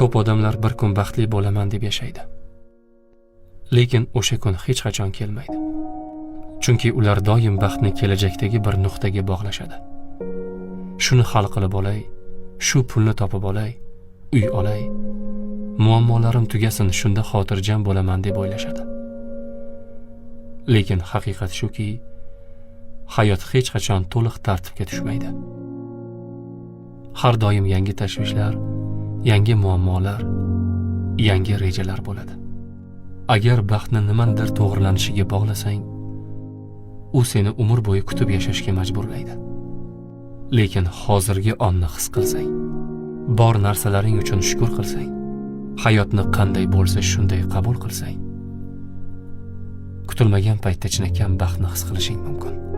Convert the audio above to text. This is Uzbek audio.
Ko'p odamlar bir kun baxtli bo'laman deb yashaydi. Lekin o'sha kun hech qachon kelmaydi. Chunki ular doim baxtni kelajakdagi bir nuqtaga bog'lashadi. Shuni hal qilib olay, shu pulni topib olay, uy olay, muammolarim tugasin, shunda xotirjam bo'laman deb o'ylashadi. Lekin haqiqat shuki, hayot hech qachon to'liq tartibga tushmaydi. Har doim yangi tashvishlar, yangi muammolar, yangi rejalar bo'ladi. Agar baxtni nimadir to'g'rilanishiga bog'lasang, u seni umr bo'yi kutib yashashga majburlaydi. Lekin hozirgi onni his qilsang, bor narsalaring uchun shukr qilsang, hayotni qanday bo'lsa shunday qabul qilsang, kutilmagan paytda chinakam baxtni his qilishing mumkin.